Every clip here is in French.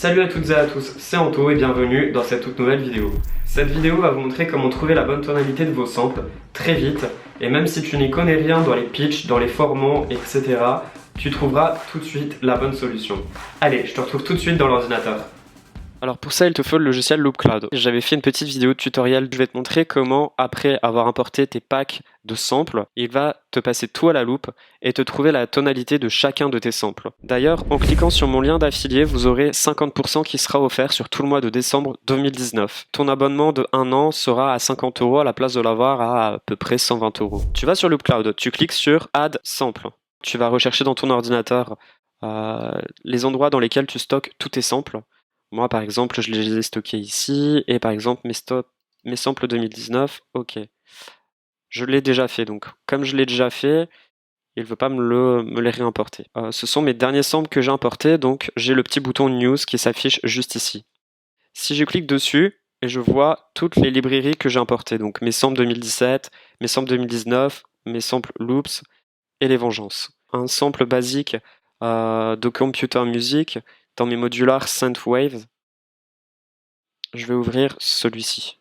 Salut à toutes et à tous, c'est Anto et bienvenue dans cette toute nouvelle vidéo. Cette vidéo va vous montrer comment trouver la bonne tonalité de vos samples très vite, et même si tu n'y connais rien dans les pitchs, dans les formants, etc., tu trouveras tout de suite la bonne solution. Allez, je te retrouve tout de suite dans l'ordinateur. Alors pour ça, il te faut le logiciel Loopcloud. J'avais fait une petite vidéo tutoriel, je vais te montrer comment, après avoir importé tes packs de samples, il va te passer tout à la loupe et te trouver la tonalité de chacun de tes samples. D'ailleurs, en cliquant sur mon lien d'affilié, vous aurez 50% qui sera offert sur tout le mois de décembre 2019. Ton abonnement de 1 an sera à 50 € à la place de l'avoir à peu près 120 €. Tu vas sur Loopcloud, tu cliques sur Add Sample. Tu vas rechercher dans ton ordinateur les endroits dans lesquels tu stockes tous tes samples. Moi, par exemple, je les ai stockés ici, et par exemple, mes samples 2019, ok. Je l'ai déjà fait, donc comme je l'ai déjà fait, il ne veut pas me les réimporter. Ce sont mes derniers samples que j'ai importés, donc j'ai le petit bouton News qui s'affiche juste ici. Si je clique dessus, et je vois toutes les librairies que j'ai importées, donc mes samples 2017, mes samples 2019, mes samples Loops, et les Vengeances. Un sample basique de Computer Music, dans mes modulars Synthwave, je vais ouvrir celui-ci.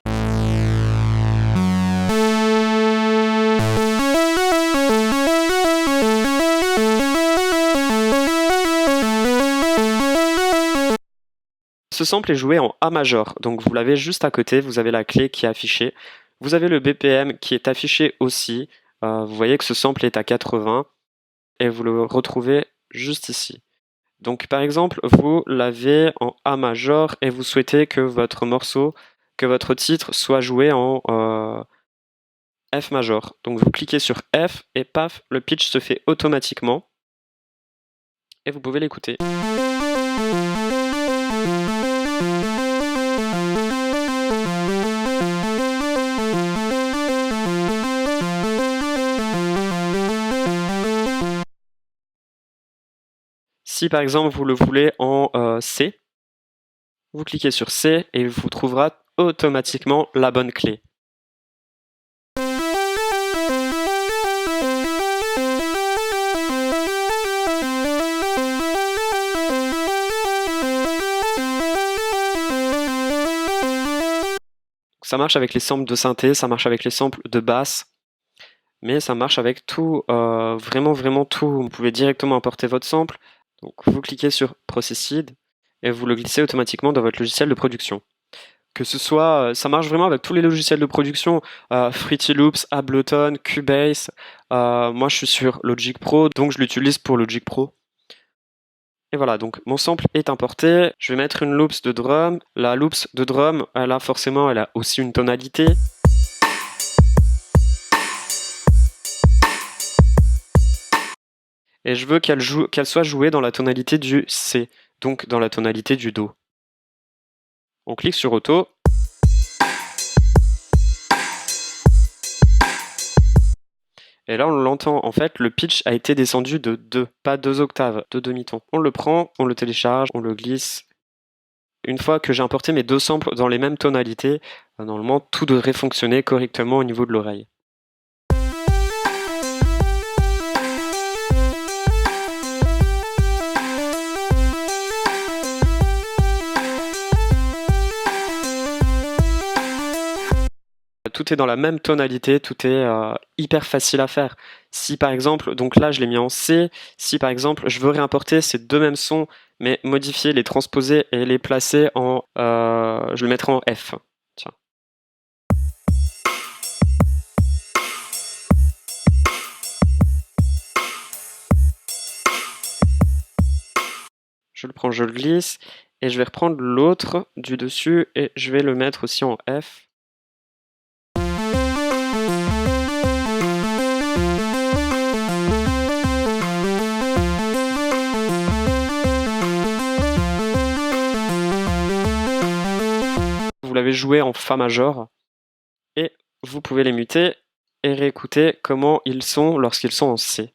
Ce sample est joué en A major, donc vous l'avez juste à côté, vous avez la clé qui est affichée. Vous avez le BPM qui est affiché aussi. Vous voyez que ce sample est à 80 et vous le retrouvez juste ici. Donc par exemple, vous l'avez en A major et vous souhaitez que votre morceau, que votre titre soit joué en F major. Donc vous cliquez sur F et paf, le pitch se fait automatiquement et vous pouvez l'écouter. Si par exemple vous le voulez en C, vous cliquez sur C et il vous trouvera automatiquement la bonne clé. Ça marche avec les samples de synthé, ça marche avec les samples de basse, mais ça marche avec tout, vraiment tout. Vous pouvez directement importer votre sample. Donc vous cliquez sur Processed et vous le glissez automatiquement dans votre logiciel de production. Que ce soit, ça marche vraiment avec tous les logiciels de production, Fruity Loops, Ableton, Cubase. Moi je suis sur Logic Pro, donc je l'utilise pour Logic Pro. Et voilà, donc mon sample est importé. Je vais mettre une loops de drum. La loops de drum, elle a aussi une tonalité. Et je veux qu'elle soit jouée dans la tonalité du C, donc dans la tonalité du Do. On clique sur Auto. Et là, on l'entend. En fait, le pitch a été descendu de 2, pas 2 octaves, de demi-ton. On le prend, on le télécharge, on le glisse. Une fois que j'ai importé mes deux samples dans les mêmes tonalités, normalement, tout devrait fonctionner correctement au niveau de l'oreille. Tout est dans la même tonalité, tout est hyper facile à faire. Si par exemple, donc là je l'ai mis en C, si par exemple je veux réimporter ces deux mêmes sons, mais modifier, les transposer et les placer en... je le mettrai en F. Tiens. Je le prends, je le glisse, et je vais reprendre l'autre du dessus, et je vais le mettre aussi en F. Vous l'avez joué en Fa major et vous pouvez les muter et réécouter comment ils sont lorsqu'ils sont en C.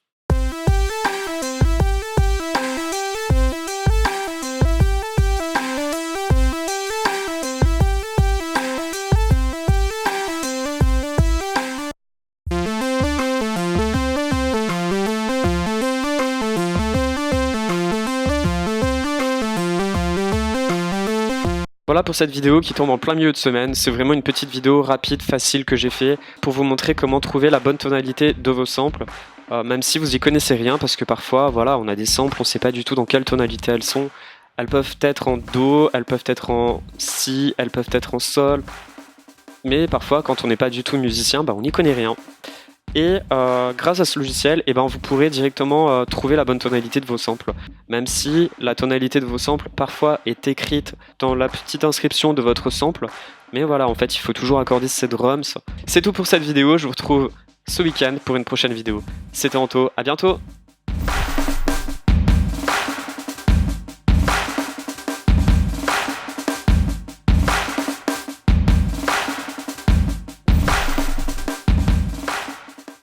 Voilà pour cette vidéo qui tombe en plein milieu de semaine. C'est vraiment une petite vidéo rapide, facile que j'ai fait pour vous montrer comment trouver la bonne tonalité de vos samples. Même si vous y connaissez rien, parce que parfois, voilà, on a des samples, on sait pas du tout dans quelle tonalité elles sont. Elles peuvent être en Do, elles peuvent être en Si, elles peuvent être en Sol. Mais parfois, quand on n'est pas du tout musicien, on n'y connaît rien. Et grâce à ce logiciel, vous pourrez directement trouver la bonne tonalité de vos samples. Même si la tonalité de vos samples parfois est écrite dans la petite inscription de votre sample. Mais voilà, en fait, il faut toujours accorder ces drums. C'est tout pour cette vidéo, je vous retrouve ce week-end pour une prochaine vidéo. C'était Anto, à bientôt!